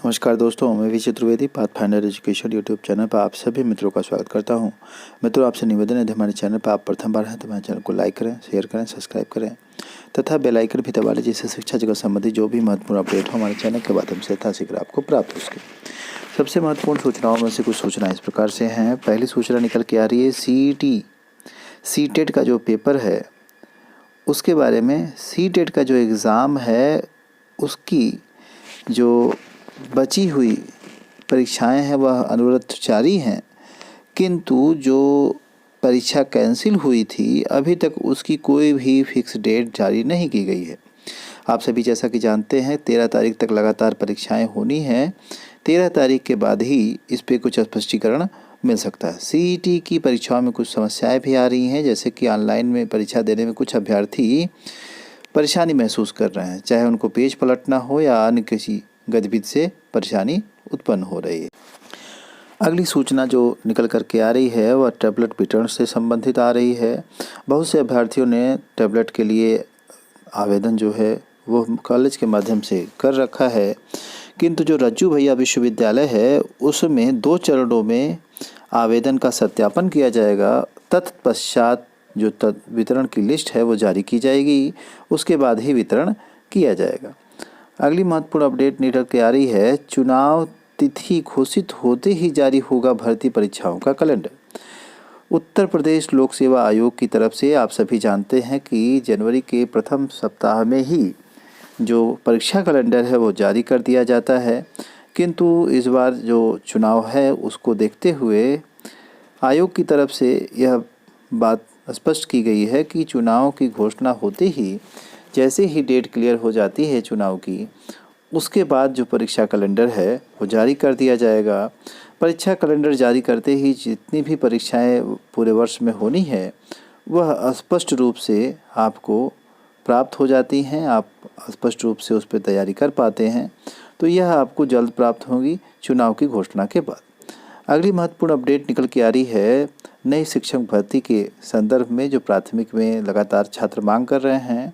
नमस्कार दोस्तों, मैं Vijay Trivedi Pathfinder Education YouTube channel पर आप सभी मित्रों का स्वागत करता हूं। मित्रों, आपसे निवेदन है, यदि हमारे चैनल पर आप प्रथम बार हैं तो हमारे चैनल को लाइक करें, शेयर करें, सब्सक्राइब करें तथा बेल आइकन भी दबा लें, जिससे शिक्षा जगत संबंधी जो भी महत्वपूर्ण अपडेट हो हमारे चैनल के माध्यम से यथाशीघ्र आपको प्राप्त हो सके। सबसे महत्वपूर्ण सूचनाओं में से कुछ सूचनाएँ इस प्रकार से हैं। पहली सूचना निकल के आ रही है सीटेट का जो पेपर है उसके बारे में। सीटेट का जो एग्ज़ाम है उसकी जो बची हुई परीक्षाएं हैं वह अनवरत जारी हैं, किंतु जो परीक्षा कैंसिल हुई थी अभी तक उसकी कोई भी फिक्स डेट जारी नहीं की गई है। आप सभी जैसा कि जानते हैं 13 तारीख तक लगातार परीक्षाएं होनी हैं। 13 तारीख के बाद ही इस पे कुछ स्पष्टीकरण मिल सकता है। सीईटी की परीक्षाओं में कुछ समस्याएं भी आ रही हैं, जैसे कि ऑनलाइन में परीक्षा देने में कुछ अभ्यर्थी परेशानी महसूस कर रहे हैं, चाहे उनको पेज पलटना हो या अन्य किसी गतिविधि से परेशानी उत्पन्न हो रही है। अगली सूचना जो निकल कर के आ रही है वह टैबलेट वितरण से संबंधित आ रही है। बहुत से अभ्यर्थियों ने टैबलेट के लिए आवेदन जो है वो कॉलेज के माध्यम से कर रखा है, किंतु जो रज्जू भैया विश्वविद्यालय है उसमें 2 चरणों में आवेदन का सत्यापन किया जाएगा। तत्पश्चात जो वितरण की लिस्ट है वो जारी की जाएगी, उसके बाद ही वितरण किया जाएगा। अगली महत्वपूर्ण अपडेट निकल के आ रही है, चुनाव तिथि घोषित होते ही जारी होगा भर्ती परीक्षाओं का कैलेंडर। उत्तर प्रदेश लोक सेवा आयोग की तरफ से आप सभी जानते हैं कि जनवरी के प्रथम सप्ताह में ही जो परीक्षा कैलेंडर है वो जारी कर दिया जाता है, किंतु इस बार जो चुनाव है उसको देखते हुए आयोग की तरफ से यह बात स्पष्ट की गई है कि चुनाव की घोषणा होते ही, जैसे ही डेट क्लियर हो जाती है चुनाव की, उसके बाद जो परीक्षा कैलेंडर है वो जारी कर दिया जाएगा। परीक्षा कैलेंडर जारी करते ही जितनी भी परीक्षाएं पूरे वर्ष में होनी है वह स्पष्ट रूप से आपको प्राप्त हो जाती हैं, आप स्पष्ट रूप से उस पर तैयारी कर पाते हैं, तो यह आपको जल्द प्राप्त होगी चुनाव की घोषणा के बाद। अगली महत्वपूर्ण अपडेट निकल के आ रही है, नई शिक्षक भर्ती के संदर्भ में जो प्राथमिक में लगातार छात्र मांग कर रहे हैं।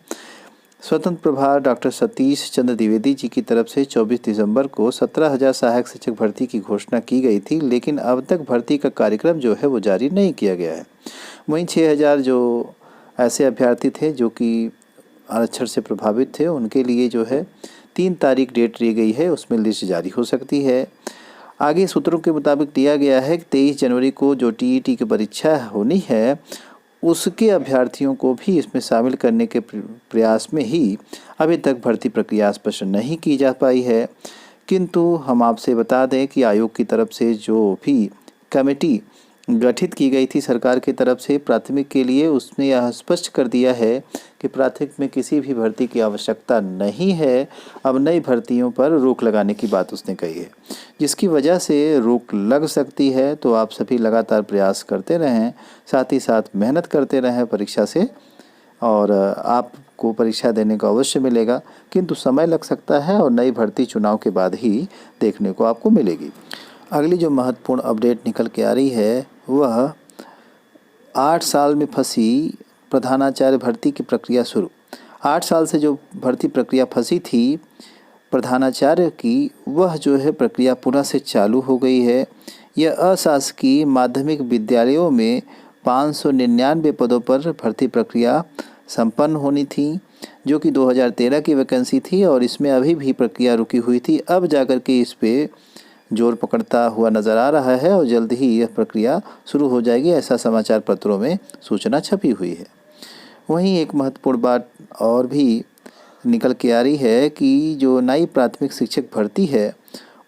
स्वतंत्र प्रभार डॉक्टर सतीश चंद्र द्विवेदी जी की तरफ से 24 दिसंबर को 17,000 सहायक शिक्षक भर्ती की घोषणा की गई थी, लेकिन अब तक भर्ती का कार्यक्रम जो है वो जारी नहीं किया गया है। वहीं 6,000 जो ऐसे अभ्यर्थी थे जो कि आरक्षण से प्रभावित थे, उनके लिए जो है 3 तारीख डेट ली गई है, उसमें लिस्ट जारी हो सकती है। आगे सूत्रों के मुताबिक दिया गया है कि 23 जनवरी को जो टीईटी की परीक्षा होनी है उसके अभ्यर्थियों को भी इसमें शामिल करने के प्रयास में ही अभी तक भर्ती प्रक्रिया स्पष्ट नहीं की जा पाई है, किंतु हम आपसे बता दें कि आयोग की तरफ से जो भी कमेटी गठित की गई थी सरकार की तरफ से प्राथमिक के लिए, उसने यह स्पष्ट कर दिया है कि प्राथमिक में किसी भी भर्ती की आवश्यकता नहीं है। अब नई भर्तियों पर रोक लगाने की बात उसने कही है, जिसकी वजह से रोक लग सकती है। तो आप सभी लगातार प्रयास करते रहें, साथ ही साथ मेहनत करते रहें परीक्षा से, और आपको परीक्षा देने को अवश्य मिलेगा, किंतु समय लग सकता है और नई भर्ती चुनाव के बाद ही देखने को आपको मिलेगी। अगली जो महत्वपूर्ण अपडेट निकल के आ रही है वह 8 साल में फंसी प्रधानाचार्य भर्ती की प्रक्रिया शुरू। 8 साल से जो भर्ती प्रक्रिया फंसी थी प्रधानाचार्य की, वह जो है प्रक्रिया पुनः से चालू हो गई है। यह अशासकीय माध्यमिक विद्यालयों में 599 पदों पर भर्ती प्रक्रिया संपन्न होनी थी, जो कि 2013 की वैकेंसी थी और इसमें अभी भी प्रक्रिया रुकी हुई थी। अब जाकर के इस पे जोर पकड़ता हुआ नज़र आ रहा है और जल्द ही यह प्रक्रिया शुरू हो जाएगी, ऐसा समाचार पत्रों में सूचना छपी हुई है। वहीं एक महत्वपूर्ण बात और भी निकल के आ रही है कि जो नई प्राथमिक शिक्षक भर्ती है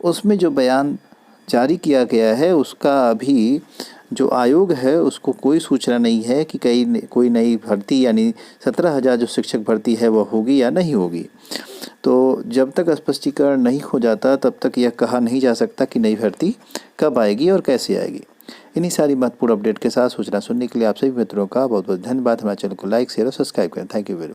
उसमें जो बयान जारी किया गया है उसका अभी जो आयोग है उसको कोई सूचना नहीं है कि कोई नई भर्ती यानी 17,000 जो शिक्षक भर्ती है वह होगी या नहीं होगी। तो जब तक स्पष्टीकरण नहीं हो जाता तब तक यह कहा नहीं जा सकता कि नई भर्ती कब आएगी और कैसे आएगी। इन्हीं सारी महत्वपूर्ण अपडेट के साथ सूचना सुनने के लिए आप सभी मित्रों का बहुत बहुत धन्यवाद। हमारे चैनल को लाइक, शेयर और सब्सक्राइब करें। Thank you very much.